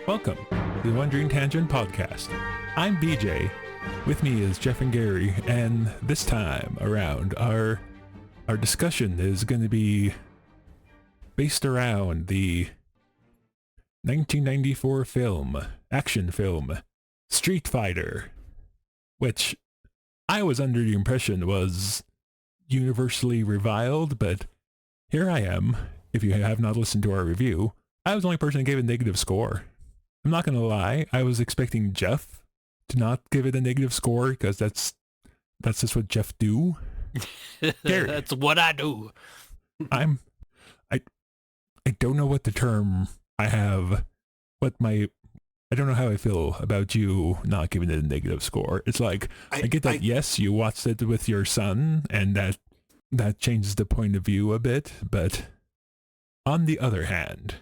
Welcome to the Wandering Tangent Podcast. I'm BJ. With me is Jeff and Gary, and this time around, our discussion is going to be based around the 1994 action film, Street Fighter, which I was under the impression was universally reviled, but here I am. If you have not listened to our review, I was the only person that gave it a negative score. I'm not going to lie, I was expecting Jeff to not give it a negative score, because that's just what Jeff do. Gary, that's what I do. I don't know what the term I have, I don't know how I feel about you not giving it a negative score. It's like, I get that, yes, you watched it with your son, and that changes the point of view a bit, but on the other hand,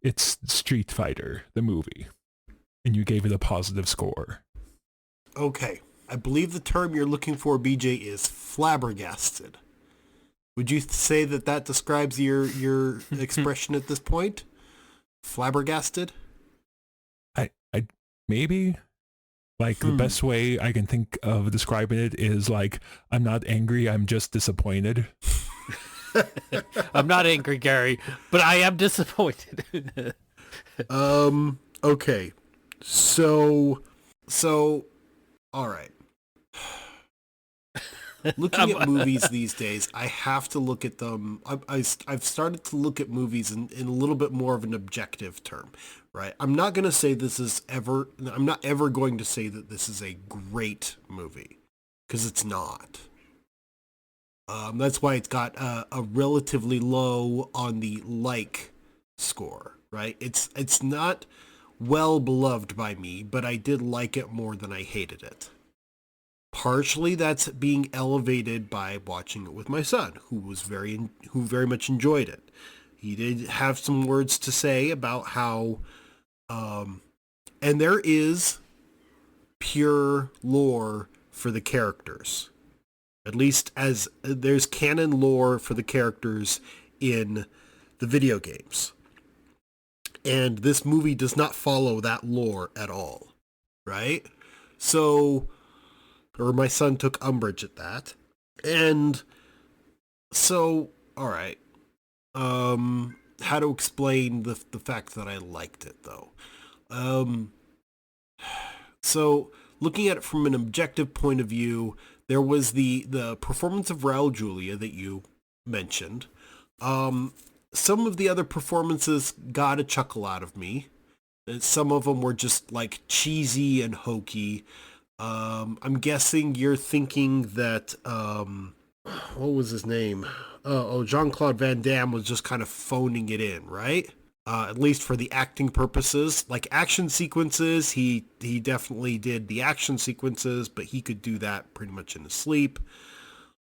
it's Street Fighter, the movie, and you gave it a positive score. Okay, I believe the term you're looking for, BJ, is flabbergasted. Would you say that describes your expression at this point? Flabbergasted? I maybe. Like, the best way I can think of describing it is like, I'm not angry, I'm just disappointed. I'm not angry, Gary, but I am disappointed. Okay. So, all right. Looking at movies these days, I have to look at them. I've started to look at movies in a little bit more of an objective term, right? I'm not going to say I'm not ever going to say that this is a great movie, because it's not. That's why it's got a relatively low on the like score, right? It's not well beloved by me, but I did like it more than I hated it. Partially that's being elevated by watching it with my son, who very much enjoyed it. He did have some words to say about how, and there is pure lore for the characters. At least as there's canon lore for the characters in the video games. And this movie does not follow that lore at all, right? So, or my son took umbrage at that. And so, all right. How to explain the fact that I liked it, though. So, looking at it from an objective point of view, there was the performance of Raul Julia that you mentioned. Some of the other performances got a chuckle out of me. Some of them were just like cheesy and hokey. I'm guessing you're thinking that, what was his name? Jean-Claude Van Damme was just kind of phoning it in, right? At least for the acting purposes. Like action sequences, he definitely did the action sequences, but he could do that pretty much in his sleep.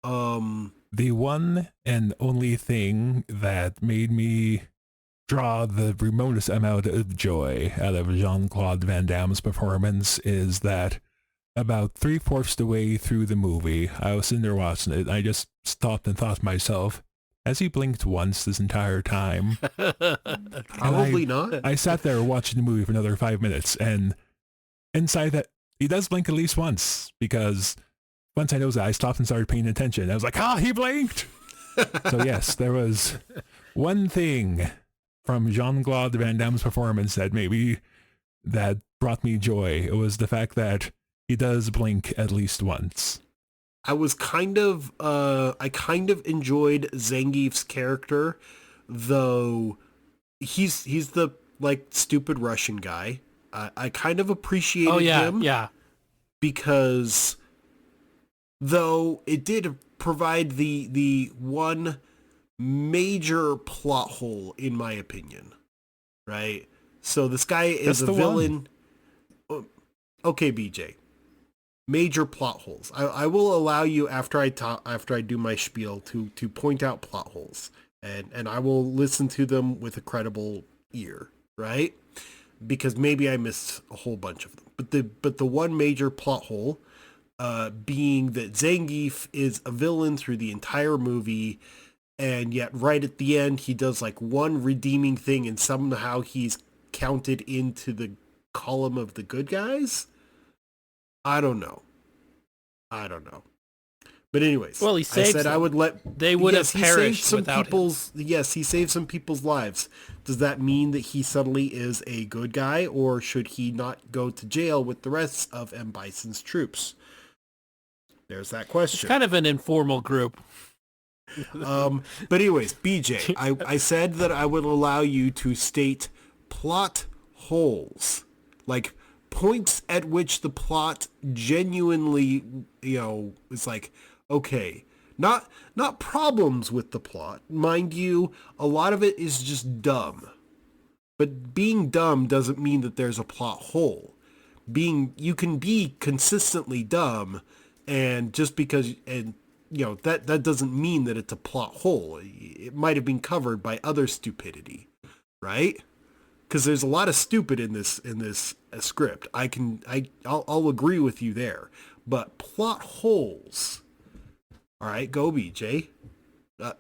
The one and only thing that made me draw the remotest amount of joy out of Jean-Claude Van Damme's performance is that about 3/4 the way through the movie, I was sitting there watching it, I just stopped and thought to myself, has he blinked once this entire time? Probably not. I sat there watching the movie for another 5 minutes, and inside that, he does blink at least once, because once I noticed that, I stopped and started paying attention. I was like, he blinked! So yes, there was one thing from Jean-Claude Van Damme's performance that brought me joy. It was the fact that he does blink at least once. I kind of enjoyed Zangief's character, though he's the like stupid Russian guy. I kind of appreciated him. Yeah. Because though it did provide the one major plot hole, in my opinion, right? So this guy is a villain. Okay, BJ. Major plot holes. I will allow you after I do my spiel to point out plot holes, and I will listen to them with a credible ear, right? Because maybe I missed a whole bunch of them. But the one major plot hole being that Zangief is a villain through the entire movie, and yet right at the end he does like one redeeming thing, and somehow he's counted into the column of the good guys? I don't know. But anyways, Well, he saved I said some. I would let... They would yes, have he saved perished some without him. people's... Yes, he saved some people's lives. Does that mean that he suddenly is a good guy, or should he not go to jail with the rest of M. Bison's troops? There's that question. It's kind of an informal group. But anyways, BJ, I said that I would allow you to state plot holes, like points at which the plot genuinely, is like, okay, not problems with the plot. Mind you, a lot of it is just dumb. But being dumb doesn't mean that there's a plot hole. You can be consistently dumb, and just because, that doesn't mean that it's a plot hole. It might have been covered by other stupidity, right? Because there's a lot of stupid in this script. I'll agree with you there. But plot holes. All right, go BJ.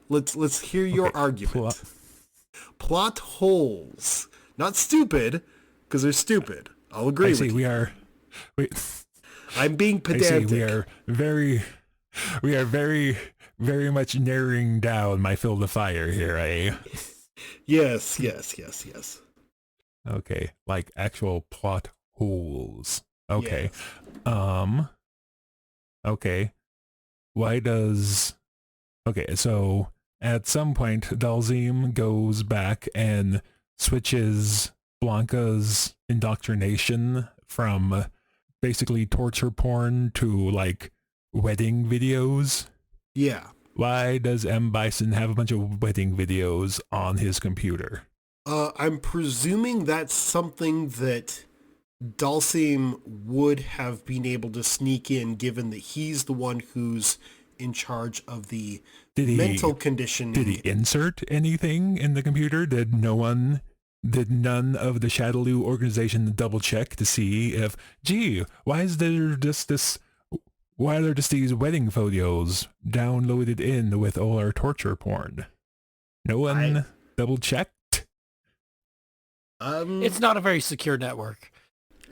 Let's hear your argument. Plot holes, not stupid, because they're stupid. I'll agree with you. I'm being pedantic. We are very, very much narrowing down my field of fire here, eh? Yes. Okay, like actual plot holes. Okay. Yes. Okay. So at some point Dalzim goes back and switches Blanca's indoctrination from basically torture porn to like wedding videos. Yeah. Why does M. Bison have a bunch of wedding videos on his computer? I'm presuming that's something that Dalsim would have been able to sneak in, given that he's the one who's in charge of the mental conditioning. Did he insert anything in the computer? Did none of the Shadaloo organization double check to see if, why are there just these wedding photos downloaded in with all our torture porn? No one double checked? It's not a very secure network.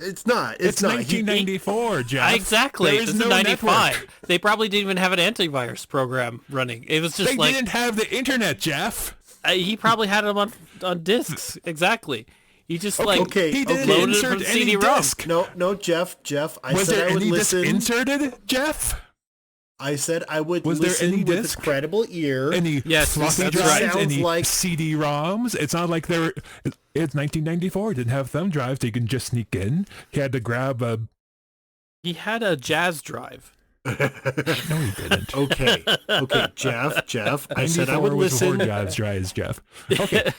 It's not. It's 1994, Jeff. Exactly. There is no 95. network. They probably didn't even have an antivirus program running. It was just they didn't have the internet, Jeff. He probably had them on discs. Exactly. He just He didn't uploaded insert it from any CD-ROM. Disc. No, Jeff. I was said there I would any listen. disc inserted, Jeff? I said I would Was there listen any with disc? a credible ear. Any floppy that's drives? right. Sounds Any like- CD-ROMs? It's not like it's 1994. It didn't have thumb drives, so you can just sneak in. He had to grab a... He had a jazz drive. No, he didn't. Okay, Jeff. I said I 94 would was before listen. jazz drives, Jeff. Okay,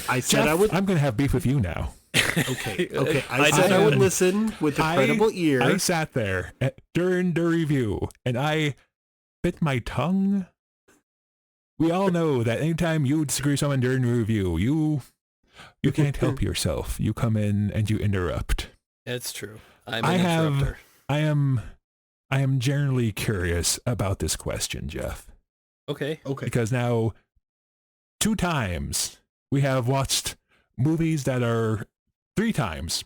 I said Jeff, I would. I'm going to have beef with you now. Okay. I said I would listen with a credible ear. I sat there during the review, and I bit my tongue. We all know that anytime you disagree with someone during a review, you can't help yourself. You come in and you interrupt. It's true. I'm an interrupter. I am generally curious about this question, Jeff. Okay. Because now, 2 times, we have watched movies that are 3 times,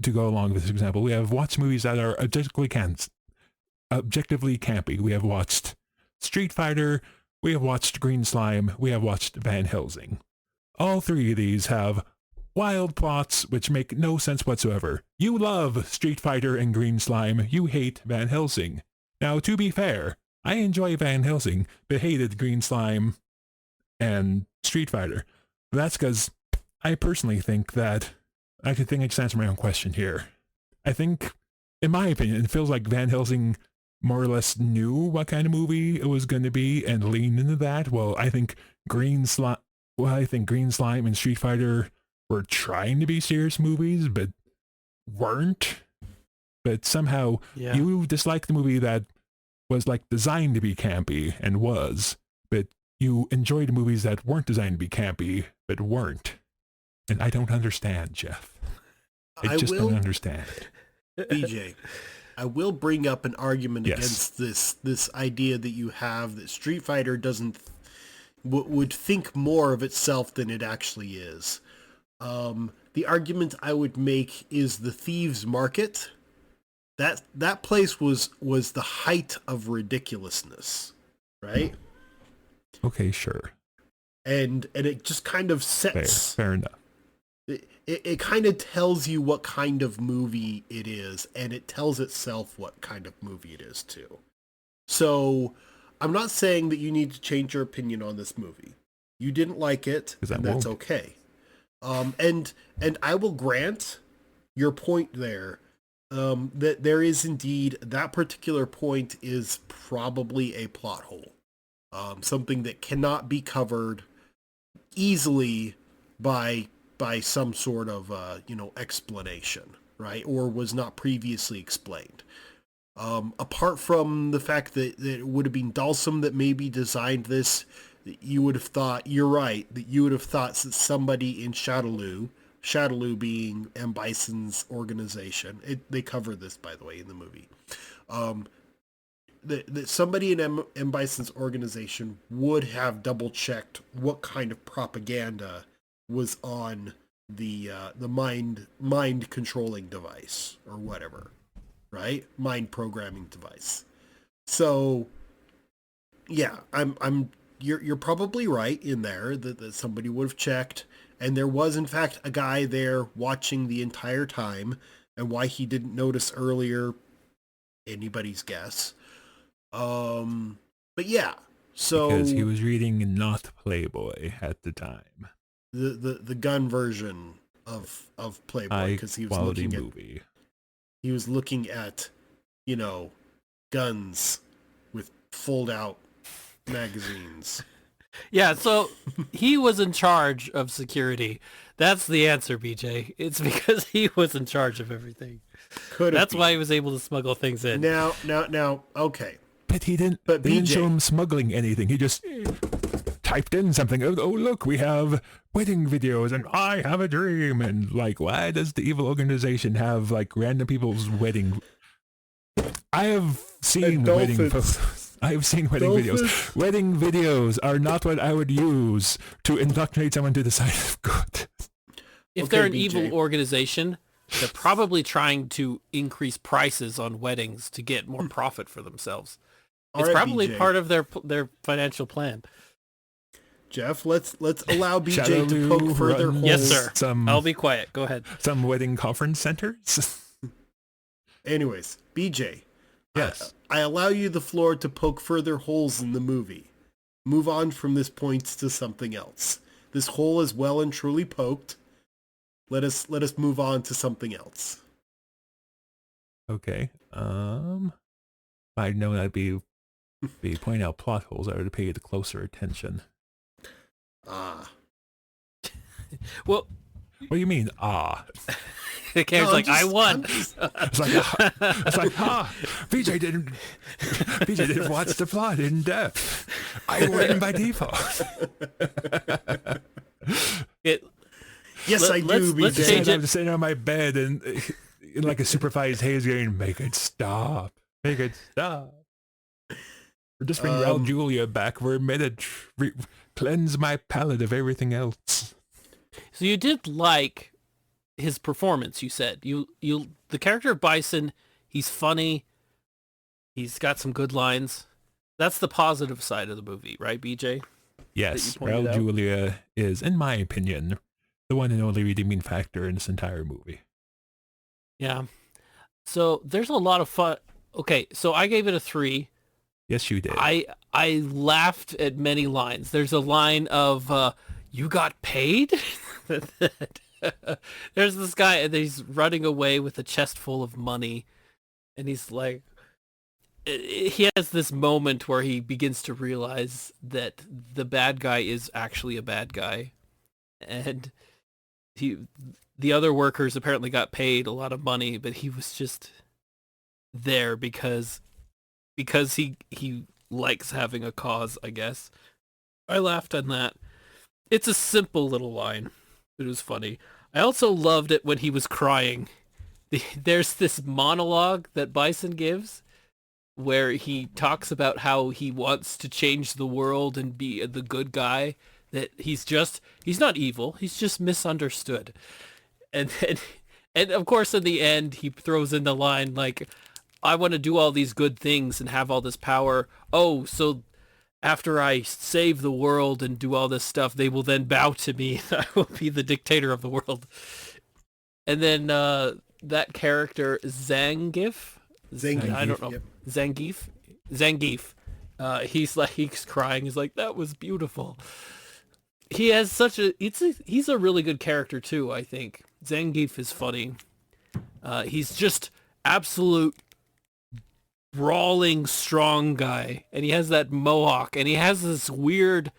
to go along with this example. We have watched movies that are objectively campy. We have watched Street Fighter, we have watched Green Slime, we have watched Van Helsing. All 3 of these have wild plots which make no sense whatsoever. You love Street Fighter and Green Slime, you hate Van Helsing. Now, to be fair, I enjoy Van Helsing, but hated Green Slime and Street Fighter. That's because I personally think that... I just answer my own question here. I think, in my opinion, it feels like Van Helsing more or less knew what kind of movie it was going to be and leaned into that. Well, I think Green Slime and Street Fighter were trying to be serious movies, but weren't. But somehow you dislike the movie that was like designed to be campy and was, but you enjoyed movies that weren't designed to be campy but weren't. And I don't understand, Jeff. I don't understand. BJ, I will bring up an argument against this idea that you have that Street Fighter would think more of itself than it actually is. The the argument I would make is the Thieves Market. That place was the height of ridiculousness, right? Okay, sure. And it just kind of sets... Fair enough. It kind of tells you what kind of movie it is, and it tells itself what kind of movie it is, too. So, I'm not saying that you need to change your opinion on this movie. You didn't like it, and that's okay. And I will grant your point there, that there is indeed, that particular point is probably a plot hole. Something that cannot be covered easily by some sort of explanation, right? Or was not previously explained. Apart from the fact that it would have been Dalsum that maybe designed this, you would have thought, you're right, that you would have thought that somebody in Shadaloo being M. Bison's organization, they cover this, by the way, in the movie, that somebody in M. Bison's organization would have double-checked what kind of propaganda was on the mind controlling device or whatever, right? Mind programming device. So, yeah, you're probably right in there that somebody would have checked, and there was in fact a guy there watching the entire time, and why he didn't notice earlier, anybody's guess. But yeah, so because he was reading not Playboy at the time. The gun version of Playboy, because he was looking at movie. He was looking at, guns with fold out magazines. Yeah, so he was in charge of security. That's the answer, BJ. It's because he was in charge of everything. That's why he was able to smuggle things in. Now, okay. But he didn't. They didn't show him smuggling anything. He just typed in something. Oh, look, we have wedding videos, and I have a dream. And why does the evil organization have random people's wedding? I have seen wedding photos. I have seen wedding videos. Wedding videos are not what I would use to indoctrinate someone to the side of good. If they're an evil organization, they're probably trying to increase prices on weddings to get more profit for themselves. It's probably part of their financial plan. Jeff, let's allow BJ to poke further holes. Yes, sir. I'll be quiet. Go ahead. Some wedding conference centers. Anyways, BJ. Yes. I allow you the floor to poke further holes in the movie. Move on from this point to something else. This hole is well and truly poked. Let us move on to something else. Okay. If I'd known I'd be pointing out plot holes, I would have paid closer attention. Well, what do you mean, Karen's I won. It's like, BJ didn't watch the plot in depth. I win by default. I do, BJ. Let's change it. I'm sitting on my bed and in a supervised haze going, make it stop. Make it stop. Or just bring Raul Julia back for a minute. Cleanse my palate of everything else. So you did like his performance, you said. The character of Bison, he's funny. He's got some good lines. That's the positive side of the movie, right, BJ? Yes, Raul Julia is, in my opinion, the one and only redeeming factor in this entire movie. Yeah. So there's a lot of fun. Okay, so I gave it a 3. Yes, you did. I laughed at many lines. There's a line of, you got paid? There's this guy, and he's running away with a chest full of money, and he's like, he has this moment where he begins to realize that the bad guy is actually a bad guy, and the other workers apparently got paid a lot of money, but he was just there because he likes having a cause, I guess. I laughed on that. It's a simple little line. It was funny. I also loved it when he was crying. There's this monologue that Bison gives where he talks about how he wants to change the world and be the good guy, that he's not evil, he's just misunderstood. And of course in the end he throws in the line like, I want to do all these good things and have all this power. Oh, so after I save the world and do all this stuff, they will then bow to me. I will be the dictator of the world. And then that character Zangief, I don't know, yep. Zangief. He's crying. He's like, that was beautiful. He has he's a really good character too. I think Zangief is funny. He's just absolute brawling strong guy, and he has that mohawk, and he has this weird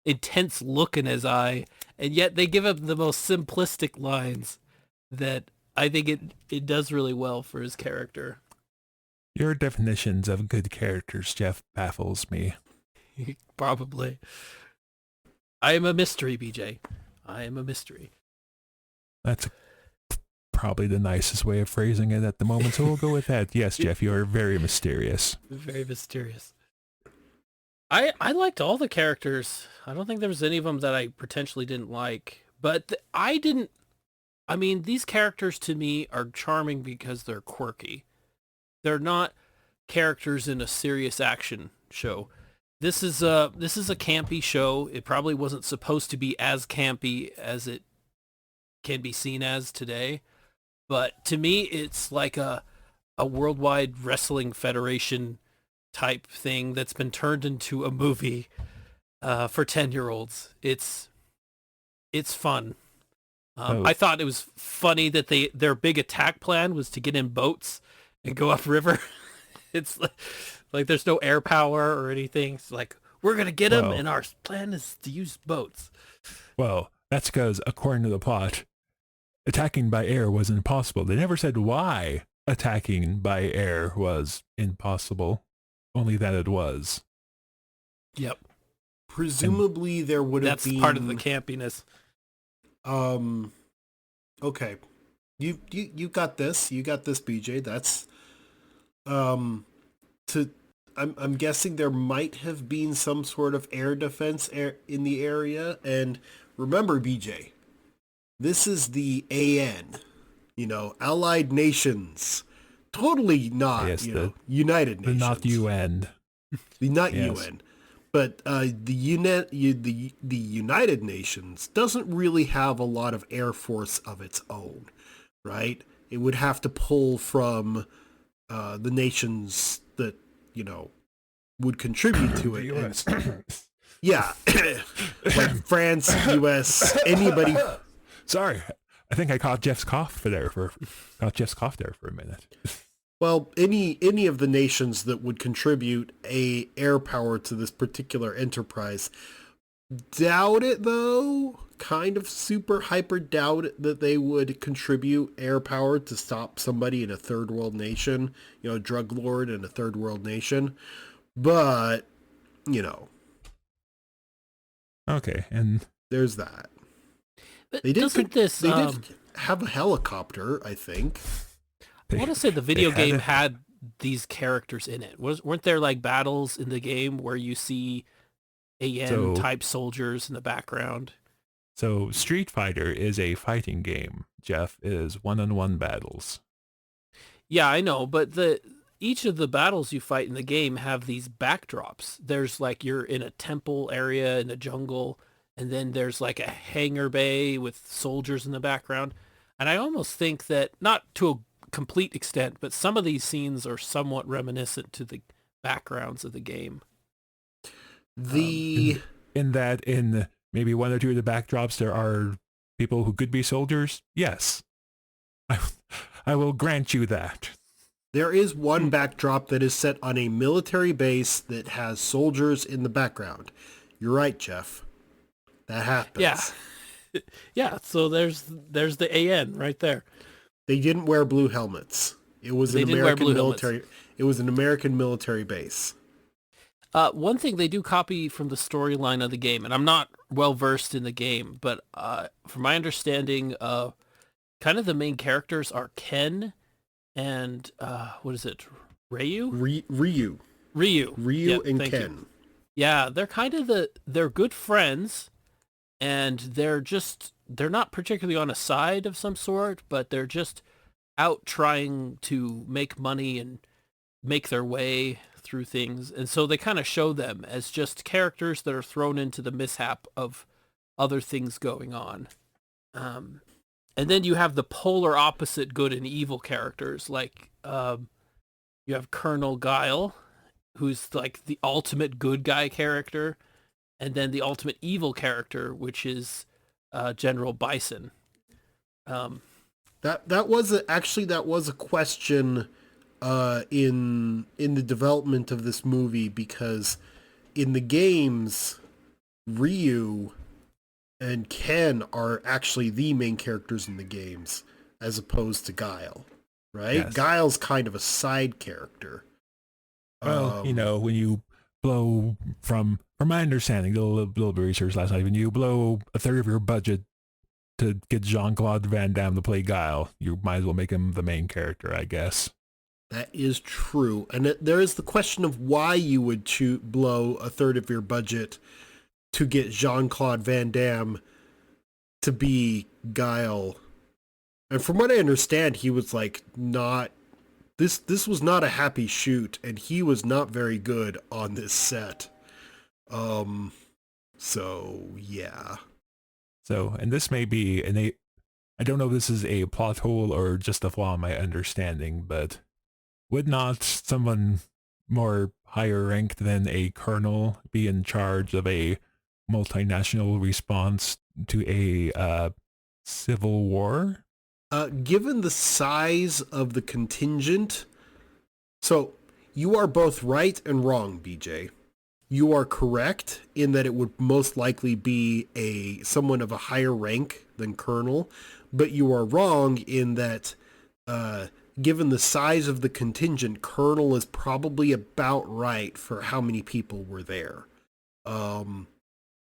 intense look in his eye, and yet they give him the most simplistic lines that I think it does really well for his character. Your definitions of good characters, Jeff, baffles me. Probably. I am a mystery, BJ. I am a mystery. That's probably the nicest way of phrasing it at the moment, so we'll go with that. Yes, Jeff, you are very mysterious. Very mysterious. I liked all the characters. I don't think there was any of them that I potentially didn't like. But these characters to me are charming because they're quirky. They're not characters in a serious action show. This is a campy show. It probably wasn't supposed to be as campy as it can be seen as today. But to me, it's like a worldwide wrestling federation type thing that's been turned into a movie for 10-year-olds. It's fun. I thought it was funny that their big attack plan was to get in boats and go upriver. It's like there's no air power or anything. It's like, we're going to get them, and our plan is to use boats. Well, that's because, according to the plot, attacking by air was impossible. They never said why attacking by air was impossible, only that it was. Yep. Presumably there would have been... That's part of the campiness. Okay. You got this. You got this, BJ. That's... I'm guessing there might have been some sort of air defense in the area. And remember, BJ, this is the AN, Allied Nations. Totally not, United Nations. Not UN. Not UN. But the United Nations doesn't really have a lot of air force of its own, right? It would have to pull from the nations that, would contribute to it. US. Yeah. Like France, US, anybody. Sorry. I think I caught Jeff's cough there for a minute. Well, any of the nations that would contribute a air power to this particular enterprise. Doubt it, though. Kind of super hyper doubt it that they would contribute air power to stop somebody in a third world nation, a drug lord in a third world nation. But, Okay, and there's that. But they did have a helicopter, I think. I want to say the video game had these characters in it. Weren't there like battles in the game where you see AN type soldiers in the background? So Street Fighter is a fighting game. Jeff, is one-on-one battles. Yeah, I know, but each of the battles you fight in the game have these backdrops. There's like you're in a temple area in the jungle, and then there's like a hangar bay with soldiers in the background. And I almost think that, not to a complete extent, but some of these scenes are somewhat reminiscent to the backgrounds of the game. In maybe one or two of the backdrops, there are people who could be soldiers. Yes, I will grant you that. There is one backdrop that is set on a military base that has soldiers in the background. You're right, Jeff. That happens. Yeah. Yeah, so there's the AN right there. They didn't wear blue helmets. It was an American military. It was an American military base. One thing they do copy from the storyline of the game, and I'm not well versed in the game, but from my understanding, kind of the main characters are Ken and what is it, Ryu? Ryu Yep, and Ken. You. Yeah, they're kind of they're good friends, and they're not particularly on a side of some sort, but they're just out trying to make money and make their way through things. And so they kind of show them as just characters that are thrown into the mishap of other things going on. And then you have the polar opposite good and evil characters, like you have Colonel Guile, who's like the ultimate good guy character, and then the ultimate evil character, which is General Bison. That was a question in the development of this movie, because in the games, Ryu and Ken are actually the main characters in the games, as opposed to Guile, right? Yes. Guile's kind of a side character. Well, when you blow, from my understanding, a little bit of research last night, when you blow a third of your budget to get Jean-Claude Van Damme to play Guile, you might as well make him the main character, I guess. That is true. And there is the question of why you would blow a third of your budget to get Jean-Claude Van Damme to be Guile. And from what I understand, he was like not... This was not a happy shoot, and he was not very good on this set. So, yeah. So, and this may be I don't know if this is a plot hole or just a flaw in my understanding, but would not someone more higher ranked than a colonel be in charge of a multinational response to a civil war? Given the size of the contingent, so you are both right and wrong, BJ. You are correct in that it would most likely be someone of a higher rank than colonel, but you are wrong in that given the size of the contingent, colonel is probably about right for how many people were there.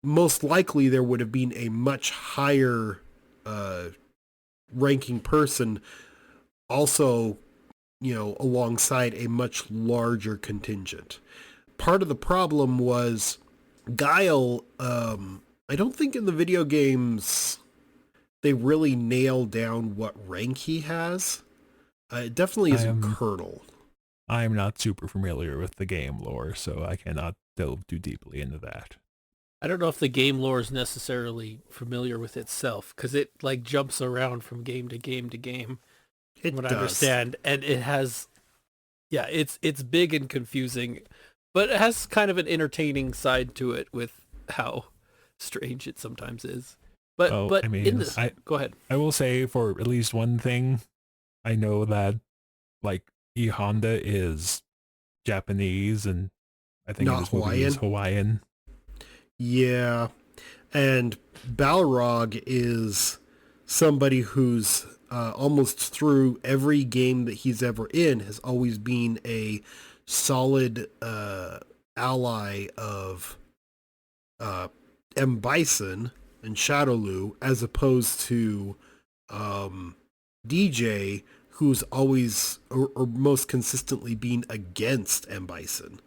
Most likely there would have been a much higher ranking person also, alongside a much larger contingent. Part of the problem was Guile, I don't think in the video games they really nailed down what rank he has. It definitely is a colonel. I am not super familiar with the game lore, so I cannot delve too deeply into that. I don't know if the game lore is necessarily familiar with itself, because it like jumps around from game to game to game. It what does. I understand, and it has, it's big and confusing, but it has kind of an entertaining side to it with how strange it sometimes is. But I mean, in this, go ahead. I will say for at least one thing, I know that like E Honda is Japanese, and I think Not this movie is Hawaiian. Yeah, and Balrog is somebody who's almost through every game that he's ever in has always been a solid ally of M. Bison and Shadowloo, as opposed to DJ, who's always or most consistently been against M. Bison,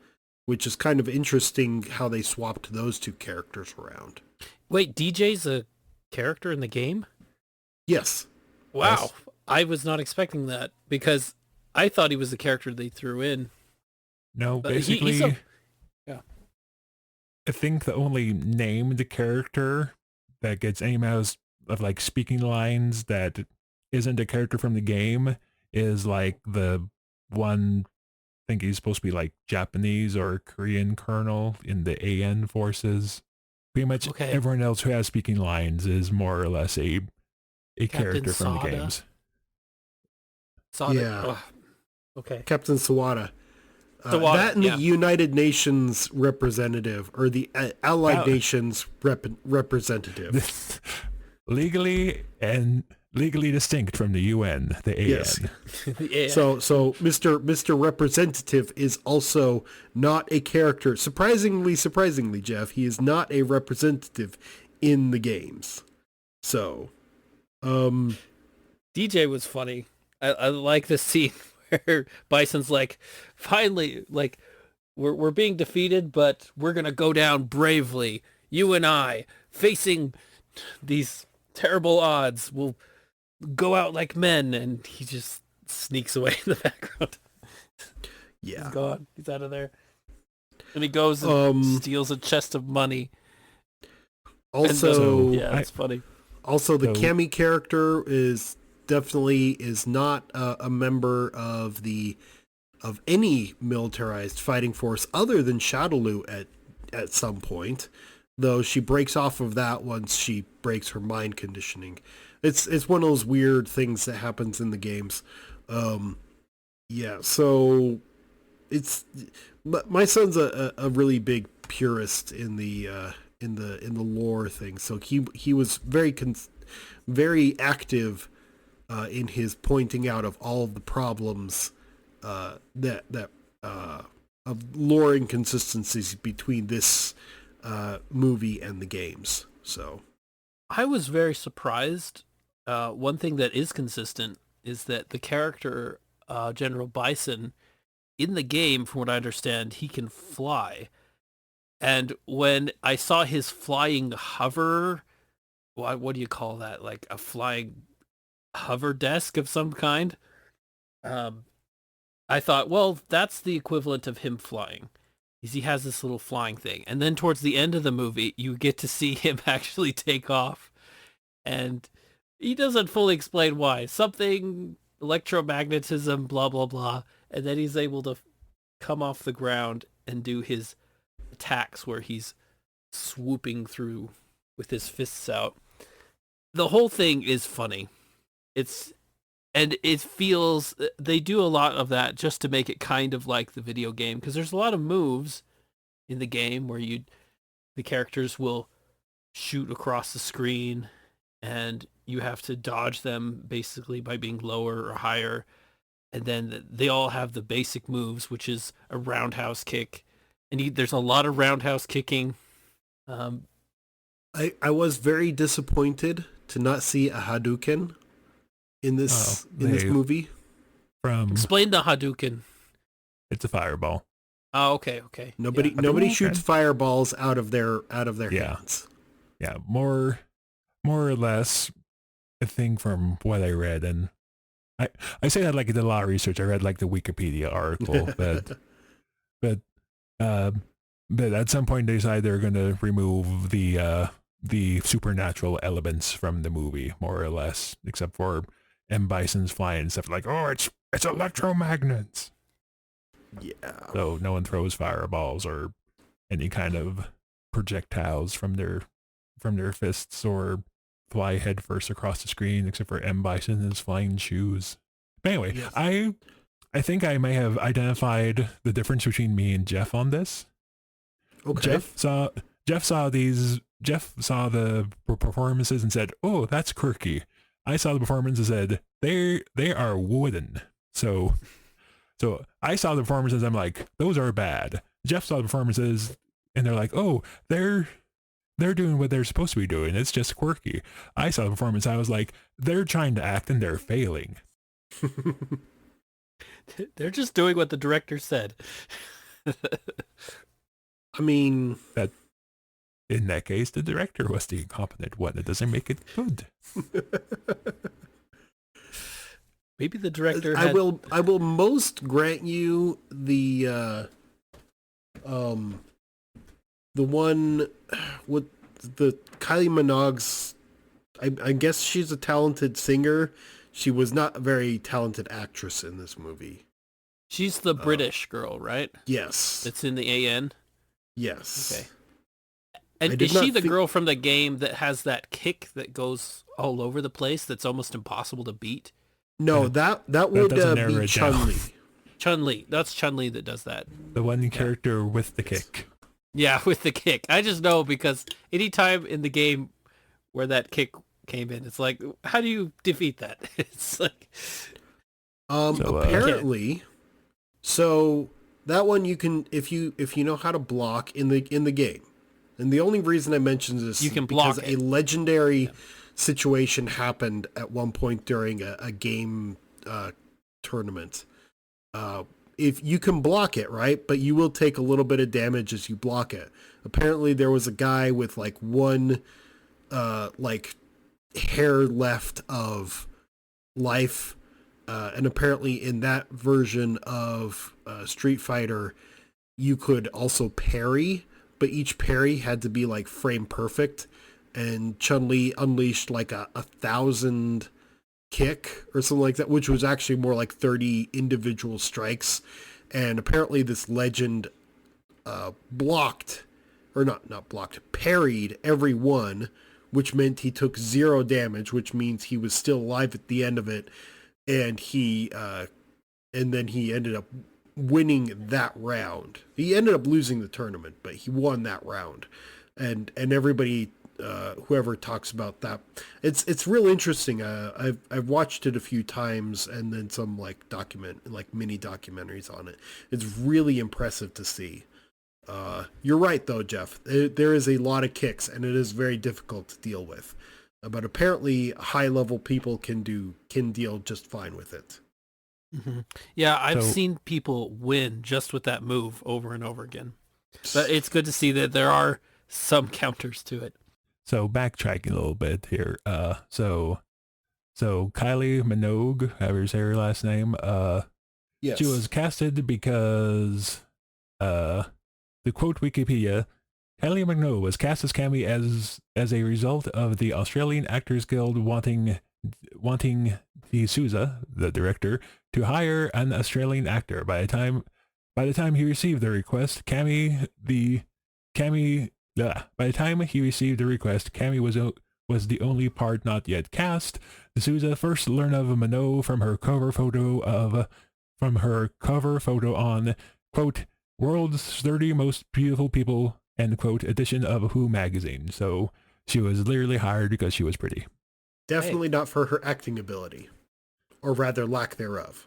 which is kind of interesting how they swapped those two characters around. Wait, DJ's a character in the game? Yes. Wow. Yes. I was not expecting that, because I thought he was the character they threw in. No, But basically, yeah. I think the only named character that gets any amount of like speaking lines that isn't a character from the game is like the one, I think he's supposed to be like Japanese or Korean colonel in the AN forces. Pretty much Okay. everyone else who has speaking lines is more or less a character from the Sawada? games. Yeah. Oh, okay. Captain Sawada. Sawada, That and yeah. the United Nations representative, or the Allied Wow. Nations representative. legally distinct from the UN, the AN. Yes. Yeah. So Mr. Representative is also not a character. Surprisingly, Jeff, he is not a representative in the games. So, DJ was funny. I like this scene where Bison's like, finally, like, we're being defeated, but we're gonna go down bravely. You and I facing these terrible odds will go out like men, and he just sneaks away in the background. Yeah. He's gone. He's out of there. And he goes and steals a chest of money. Also, yeah, it's funny. Also, the Cammy character is not a member of any militarized fighting force other than Shadowloo at some point, though she breaks off of that once she breaks her mind conditioning. It's one of those weird things that happens in the games. Yeah, so my son's a really big purist in the lore thing, so he was very active in his pointing out of all of the problems that of lore inconsistencies between this movie and the games. So I was very surprised. One thing that is consistent is that the character General Bison in the game, from what I understand, he can fly. And when I saw his flying hover, what do you call that? Like a flying hover desk of some kind? I thought, well, that's the equivalent of him flying. He has this little flying thing. And then towards the end of the movie, you get to see him actually take off. And he doesn't fully explain why. Something, electromagnetism, blah, blah, blah. And then he's able to come off the ground and do his attacks where he's swooping through with his fists out. The whole thing is funny. It feels, they do a lot of that just to make it kind of like the video game, because there's a lot of moves in the game where the characters will shoot across the screen and you have to dodge them basically by being lower or higher. And then they all have the basic moves, which is a roundhouse kick. And there's a lot of roundhouse kicking. I was very disappointed to not see a Hadouken in this movie. Explain the Hadouken. It's a fireball. Oh, okay. Nobody shoots fireballs out of their hands. Yeah, more or less a thing from what I read, and I say that like I did a lot of research. I read like the Wikipedia article, but at some point they decided they're going to remove the supernatural elements from the movie, more or less, except for M. Bison's flying and stuff like, oh, it's electromagnets. Yeah. So no one throws fireballs or any kind of projectiles from their fists or fly headfirst across the screen, except for M. Bison and his flying shoes. But anyway, yes. I think I may have identified the difference between me and Jeff on this. Okay. Jeff saw the performances and said, "Oh, that's quirky." I saw the performances and said, "They are wooden." So I saw the performances. I'm like, "Those are bad." Jeff saw the performances and they're like, "Oh, they're doing what they're supposed to be doing. It's just quirky." I saw the performance. I was like, "They're trying to act and they're failing." They're just doing what the director said. I mean, that in that case, the director was the incompetent one. It doesn't make it good. Maybe the director. I will most grant you the one with the Kylie Minogue's. I guess she's a talented singer. She was not a very talented actress in this movie. She's the British girl, right? Yes. It's in the AN? Yes. Okay. And is she the girl from the game that has that kick that goes all over the place that's almost impossible to beat? No, that would be Chun-Li. Chun-Li. That's Chun-Li that does that. The one character with the kick. Yeah, with the kick. I just know because anytime in the game where that kick came in, it's like, how do you defeat that? It's like... apparently... So that one you can, if you know how to block in the game, and the only reason I mentioned this you can is because block a legendary situation happened at one point during a game tournament. If you can block it, right, but you will take a little bit of damage as you block it. Apparently, there was a guy with like one like hair left of life. And apparently in that version of Street Fighter, you could also parry, but each parry had to be like frame perfect. And Chun-Li unleashed like a 1,000 kick or something like that, which was actually more like 30 individual strikes. And apparently this legend blocked, or not blocked, parried every one, which meant he took 0 damage, which means he was still alive at the end of it. And then he ended up winning that round. He ended up losing the tournament, but he won that round. And everybody, whoever talks about that, it's real interesting. I've watched it a few times, and then some like mini documentaries on it. It's really impressive to see. You're right though, Jeff. There is a lot of kicks, and it is very difficult to deal with. But apparently, high level people can deal just fine with it. Mm-hmm. Yeah, I've seen people win just with that move over and over again. But it's good to see that there are some counters to it. So backtracking a little bit here. So Kylie Minogue, however you say her last name, yes. She was casted because, to quote Wikipedia, Kylie Minogue was cast as Cammy as a result of the Australian Actors Guild wanting D'Souza, the director, to hire an Australian actor. By the time he received the request, Cammy was the only part not yet cast. D'Souza first learned of Minogue from her cover photo on, quote, World's 30 Most Beautiful People, end quote, edition of Who magazine. So she was literally hired because she was pretty. Definitely not for her acting ability, or rather lack thereof.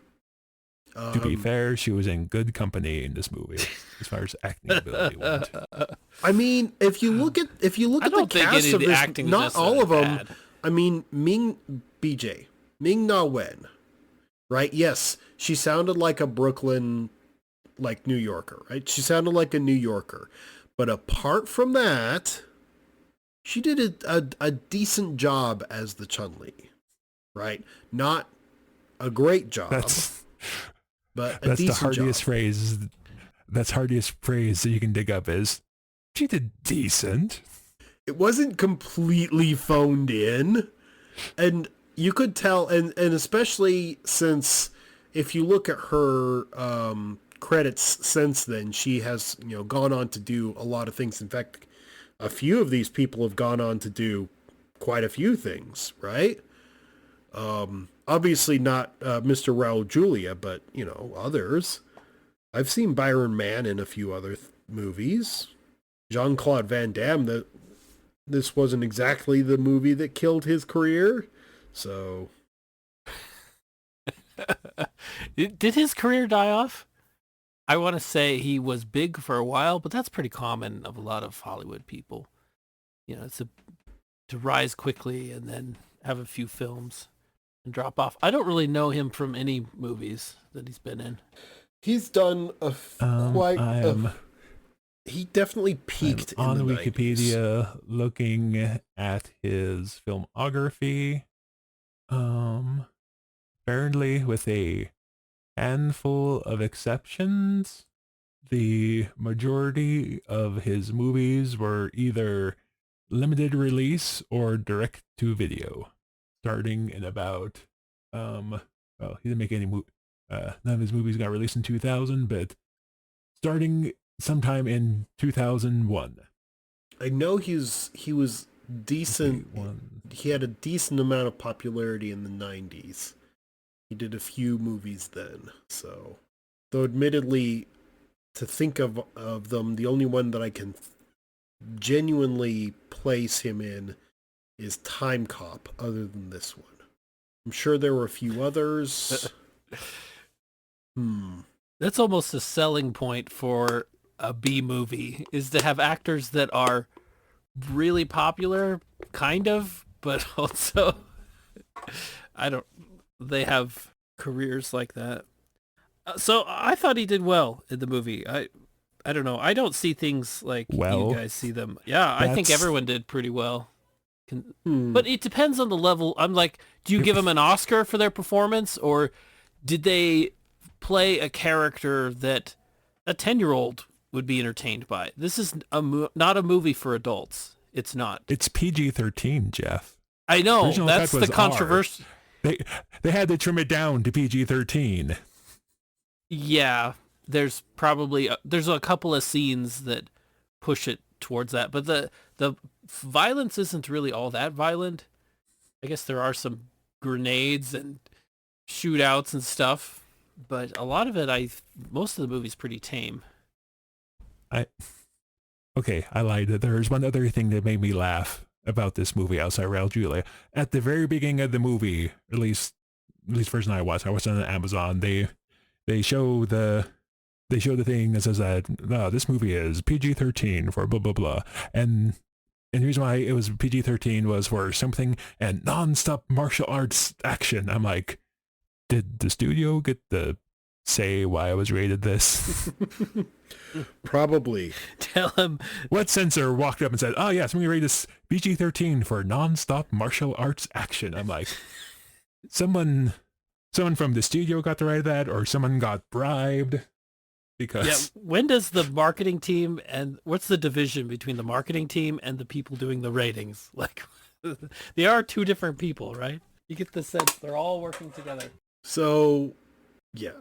To be fair, she was in good company in this movie as far as acting ability went. I mean, if you look at the cast of this, not all of them. Bad. I mean, Ming Na Wen, right? Yes, she sounded like a Brooklyn, like New Yorker, right? She sounded like a New Yorker. But apart from that, she did a decent job as the Chun-Li, right? Not a great job, but a that's decent the hardest job. phrase. That's hardest phrase that you can dig up is, she did decent. It wasn't completely phoned in, and you could tell, and especially since if you look at her credits since then, she has gone on to do a lot of things. In fact, a few of these people have gone on to do quite a few things, right? Obviously not Mr. Raul Julia, but others. I've seen Byron Mann in a few other movies. Jean-Claude Van Damme. This wasn't exactly the movie that killed his career, so. Did his career die off? I want to say he was big for a while, but that's pretty common of a lot of Hollywood people. It's to rise quickly and then have a few films and drop off. I don't really know him from any movies that he's been in. He's done he definitely peaked on in the Wikipedia 90s. Looking at his filmography. Apparently, with a handful of exceptions, the majority of his movies were either limited release or direct to video, starting in about he didn't make any none of his movies got released in 2000, but starting sometime in 2001. I know he was decent. He had a decent amount of popularity in the 90s. He did a few movies then, so. Though admittedly, to think of them, the only one that I can genuinely place him in is Time Cop, other than this one. I'm sure there were a few others. That's almost a selling point for a B movie, is to have actors that are really popular, kind of, but also they have careers like that. So I thought he did well in the movie. I don't know. I don't see things like you guys see them. Yeah, I think everyone did pretty well. But it depends on the level. I'm like, do you give them an Oscar for their performance, or did they play a character that a 10-year-old would be entertained by? This is not a movie for adults. It's not. It's PG-13, Jeff. I know. Original That's cut the was controversy. They had to trim it down to PG-13. Yeah, there's probably there's a couple of scenes that push it towards that, but the violence isn't really all that violent. I guess there are some grenades and shootouts and stuff, but a lot of it, most of the movie's pretty tame. Okay, I lied. There's one other thing that made me laugh about this movie outside Raul Julia. At the very beginning of the movie, at least version I watched on Amazon, they show the thing that says that this movie is PG-13 for blah blah blah, and the reason why it was PG-13 was for something and non-stop martial arts action. I'm like, did the studio get to say why I was rated this? Probably. Tell him. What censor walked up and said, "Oh yes, I'm going to rate this PG-13 for non-stop martial arts action"? I'm like, someone from the studio got to write that, or someone got bribed. Because when does the marketing team and what's the division between the marketing team and the people doing the ratings? Like, they are two different people, right? You get the sense they're all working together. So, yeah,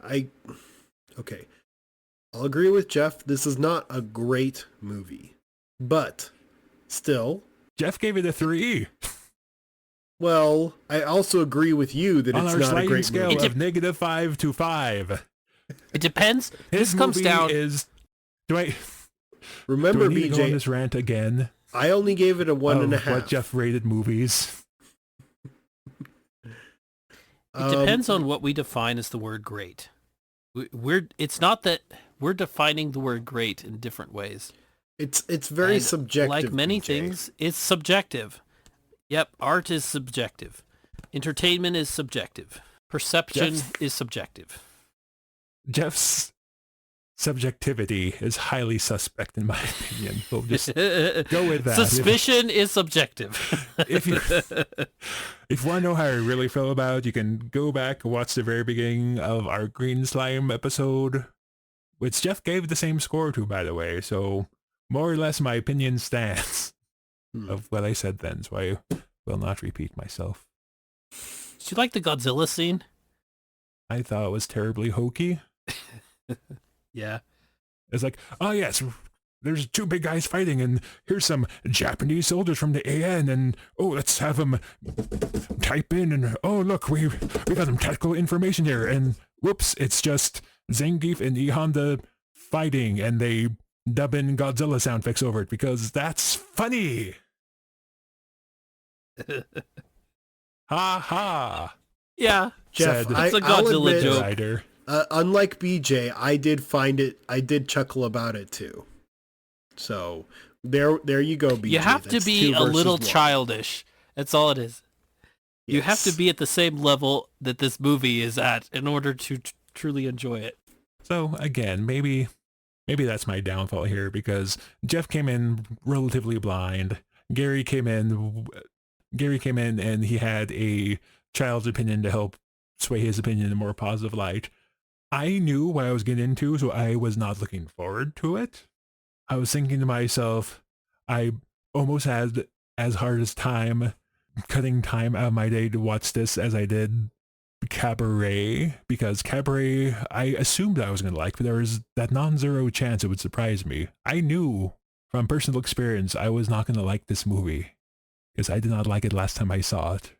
okay. I'll agree with Jeff. This is not a great movie, but still. Jeff gave it a 3. Well, I also agree with you that it's not a great scale movie. of -5 to 5. It depends. His this comes movie down. Remember, do I need to go on BJ, this rant again? I only gave it a 1.5. What Jeff rated movies? It depends on what we define as the word great. It's not that we're defining the word great in different ways. It's very subjective. Like many BJ. things, it's subjective. Yep, art is subjective. Entertainment is subjective. Perception is subjective. Jeff's subjectivity is highly suspect in my opinion. We'll just go with that. Suspicion is subjective. If you want to know how I really feel about it, you can go back and watch the very beginning of our Green Slime episode, which Jeff gave the same score to, by the way. So more or less my opinion stands of what I said then, so I will not repeat myself. Did you like the Godzilla scene? I thought it was terribly hokey. Yeah. It's like, oh yes, there's 2 big guys fighting, and here's some Japanese soldiers from the AN, and oh, let's have them type in, and oh look, we got some tactical information here, and whoops, it's just Zangief and E Honda fighting, and they dub in Godzilla sound effects over it because that's funny. Ha ha. Yeah, Jeff, it's a Godzilla admit, joke. Writer. Unlike BJ, I did chuckle about it too. So there you go, BJ. You have to be a little childish. That's all it is. Yes. You have to be at the same level that this movie is at in order to truly enjoy it. So again, maybe that's my downfall here, because Jeff came in relatively blind. Gary came in and he had a child's opinion to help sway his opinion in a more positive light. I knew what I was getting into, so I was not looking forward to it. I was thinking to myself, I almost had as hard as time cutting time out of my day to watch this as I did Cabaret, because Cabaret I assumed I was going to like, but there was that non-zero chance it would surprise me. I knew from personal experience I was not going to like this movie, because I did not like it last time I saw it.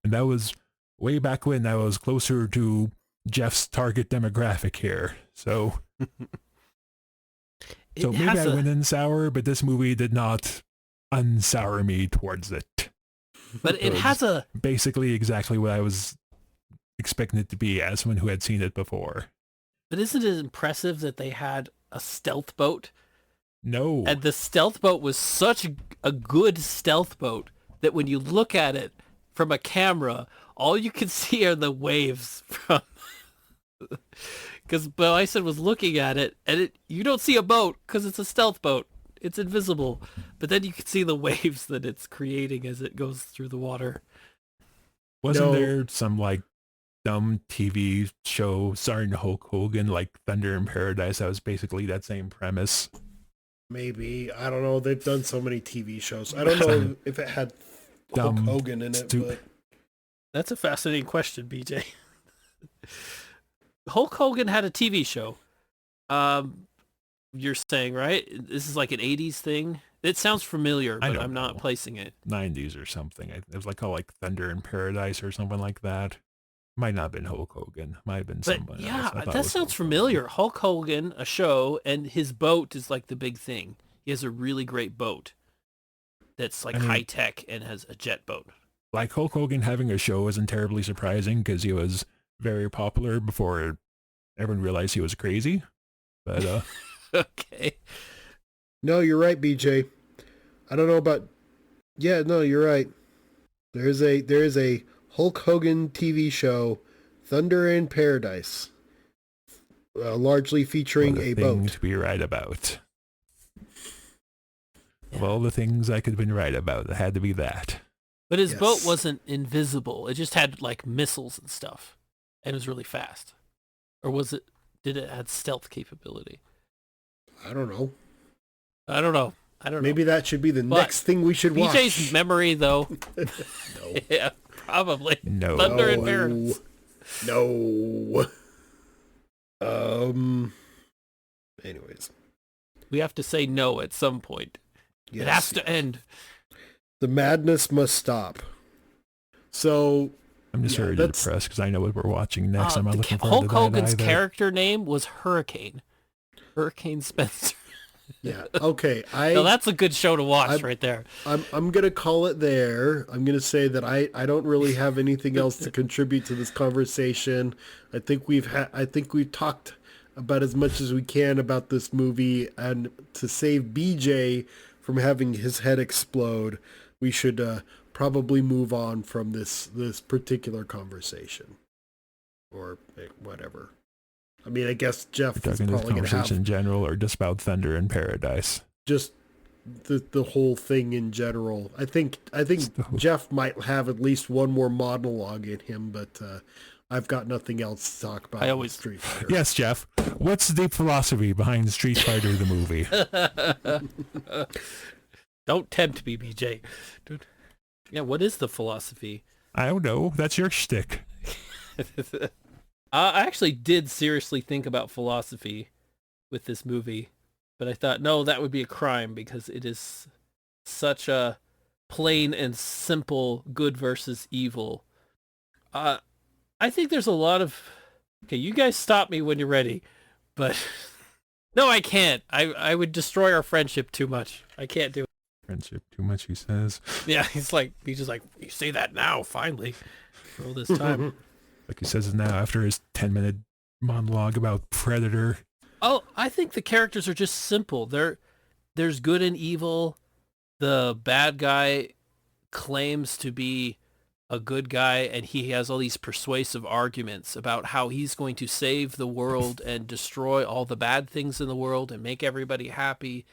And that was way back when I was closer to Jeff's target demographic here. So maybe I went in sour, but this movie did not unsour me towards it. But it has a... basically exactly what I was expecting it to be as someone who had seen it before. But isn't it impressive that they had a stealth boat? No. And the stealth boat was such a good stealth boat that when you look at it from a camera, all you can see are the waves from... Because Bison was looking at it, and you don't see a boat because it's a stealth boat. It's invisible. But then you can see the waves that it's creating as it goes through the water. Wasn't there some like dumb TV show starring Hulk Hogan, like Thunder in Paradise, that was basically that same premise? Maybe. I don't know. They've done so many TV shows. I don't know if it had Hulk Hogan in it, but... That's a fascinating question, BJ. Hulk Hogan had a TV show. You're saying, right? This is like an 80s thing? It sounds familiar, but I'm not placing it. 90s or something. It was like called like Thunder in Paradise or something like that. Might not have been Hulk Hogan. Might have been someone else. Yeah, that sounds familiar. Hulk Hogan, a show, and his boat is like the big thing. He has a really great boat that's like high tech and has a jet boat. Like Hulk Hogan having a show isn't terribly surprising because he was very popular before everyone realized he was crazy. But okay. No, you're right, BJ. I don't know about... Yeah, no, you're right. There is a Hulk Hogan TV show, Thunder in Paradise, largely featuring a boat. To be right about. Of all the things I could have been right about, it had to be that. But his boat wasn't invisible. It just had like missiles and stuff, and it was really fast. Or was it? Did it have stealth capability? I don't know. Maybe that should be the next thing we should watch. BJ's memory, though. No. Yeah, probably. No. Thunder in Paradise. No. Anyways. We have to say no at some point. Yes. It has to end. The madness must stop. So... I'm just very depressed because I know what we're watching next. I'm not looking forward Hulk to that Hogan's either. character name was Hurricane. Hurricane Spencer. Yeah. Okay. No, that's a good show to watch right there. I'm gonna call it there. I'm gonna say that I don't really have anything else to contribute to this conversation. I think we've talked about as much as we can about this movie, and to save BJ from having his head explode, we should probably move on from this particular conversation, or whatever. I mean, I guess Jeff is probably going to have... in general, or just about Thunder in Paradise? Just the whole thing in general. I think Jeff might have at least one more monologue in him, but I've got nothing else to talk about. Street Fighter. Yes, Jeff. What's the deep philosophy behind Street Fighter the movie? Don't tempt me, BJ. Dude. Yeah, what is the philosophy? I don't know. That's your shtick. I actually did seriously think about philosophy with this movie, but I thought, no, that would be a crime because it is such a plain and simple good versus evil. I think there's a lot of... Okay, you guys stop me when you're ready, but... No, I can't. I would destroy our friendship too much. I can't do it. Friendship too much, he says. Yeah, he's just like, you say that now, finally. For all this time. Like he says it now after his 10-minute monologue about Predator. Oh, I think the characters are just simple. There's good and evil. The bad guy claims to be a good guy, and he has all these persuasive arguments about how he's going to save the world and destroy all the bad things in the world and make everybody happy.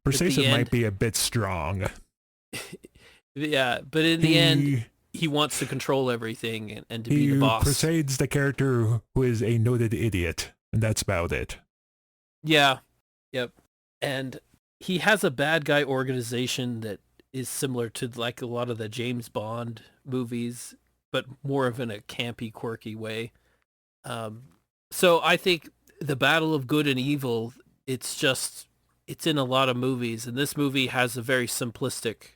Persuasive might be a bit strong. Yeah, but in the end... He wants to control everything and to be the boss. He persuades the character who is a noted idiot, and that's about it. Yeah. Yep. And he has a bad guy organization that is similar to like a lot of the James Bond movies, but more of in a campy, quirky way. So I think the battle of good and evil, it's in a lot of movies, and this movie has a very simplistic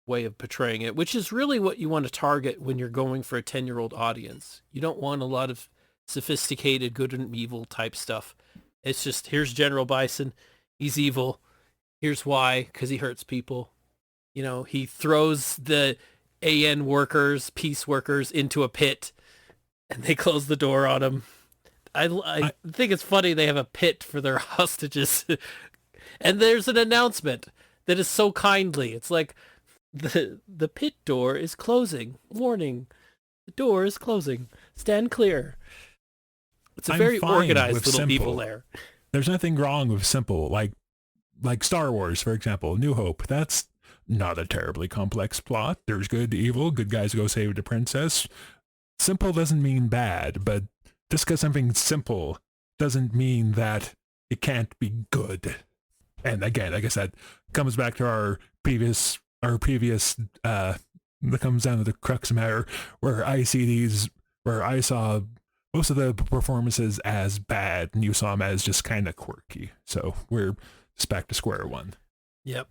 way of portraying it, which is really what you want to target when you're going for a 10-year-old audience. You don't want a lot of sophisticated good and evil type stuff. It's just, here's General Bison. He's evil. Here's why, because he hurts people. You know, he throws the AN workers, peace workers, into a pit, and they close the door on him. I think it's funny they have a pit for their hostages. And there's an announcement that is so kindly. It's like, the pit door is closing. Warning. The door is closing. Stand clear. It's a very organized little people there. There's nothing wrong with simple. Like, like Star Wars, for example, New Hope. That's not a terribly complex plot. There's good, evil, good guys go save the princess. Simple doesn't mean bad, but just because something's simple doesn't mean that it can't be good. And again, I guess that comes back to our previous that comes down to the crux of the matter, where I saw most of the performances as bad and you saw them as just kind of quirky. So we're just back to square one. Yep.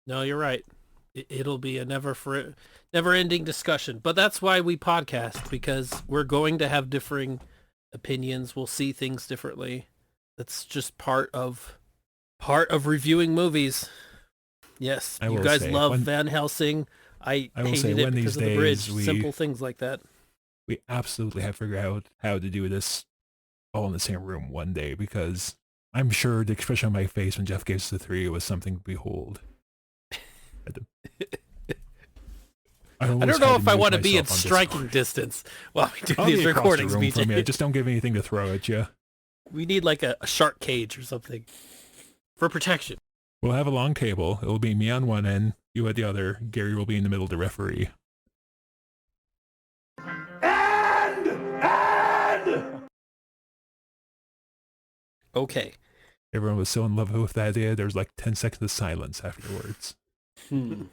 No, you're right. It'll be a never-ending discussion. But that's why we podcast, because we're going to have differing opinions. We'll see things differently. That's just part of reviewing movies. Yes, you guys love Van Helsing. I hated it because of the bridge. Simple things like that. We absolutely have to figure out how to do this all in the same room one day, because I'm sure the expression on my face when Jeff gave us the 3 was something to behold. I don't know if I want to be in striking distance while we do these recordings, BJ. Just don't give me anything to throw at you. We need like a shark cage or something for protection. We'll have a long table. It'll be me on one end, you at the other. Gary will be in the middle to referee. Okay. Everyone was so in love with that idea. There was like 10 seconds of silence afterwards. I'm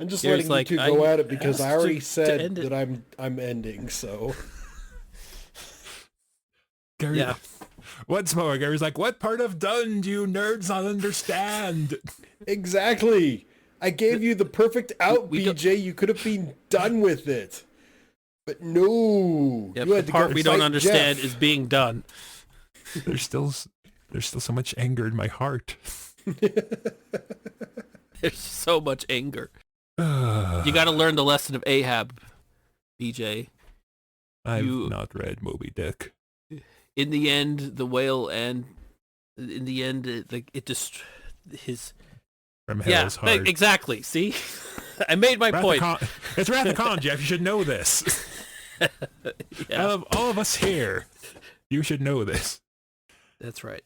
just letting you two go at it because I already said that I'm ending, so. Gary, yeah. Once more, Gary's like, what part of done do you nerds not understand? Exactly. I gave you the perfect out, BJ. You could have been done with it. But no. Yep, the part we don't understand is being done. There's still so much anger in my heart. There's so much anger. You got to learn the lesson of Ahab, BJ. I've not read Moby Dick. In the end, the whale, and in the end, it just his. From hell's heart. Exactly. See, I made my point. It's Wrath of Khan, Jeff. You should know this. Yeah. Out of all of us here, you should know this. That's right.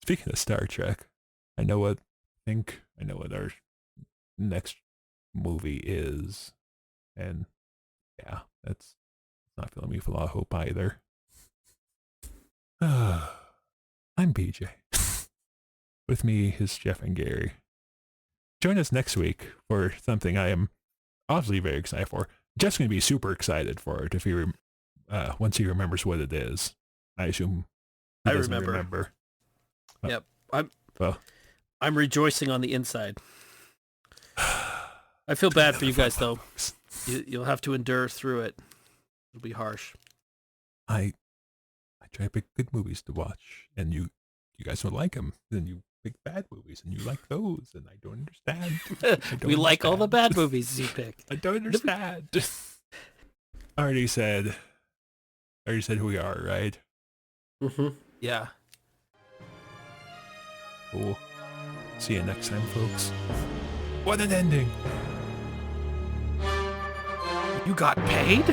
Speaking of Star Trek, I know what our next movie is, and yeah, that's not filling me with a lot of hope either. I'm BJ. With me is Jeff and Gary. Join us next week for something I am obviously very excited for. Jeff's going to be super excited for it if he once he remembers what it is. I assume he doesn't remember. Yep. I'm rejoicing on the inside. I feel bad for you guys, though. You'll have to endure through it. It'll be harsh. I try to pick good movies to watch, and you guys don't like them. Then you pick bad movies, and you like those, and I don't understand. We like all the bad movies you pick. I don't understand. I already said who we are, right? Mm-hmm. Yeah. Cool. See you next time, folks. What an ending! You got paid?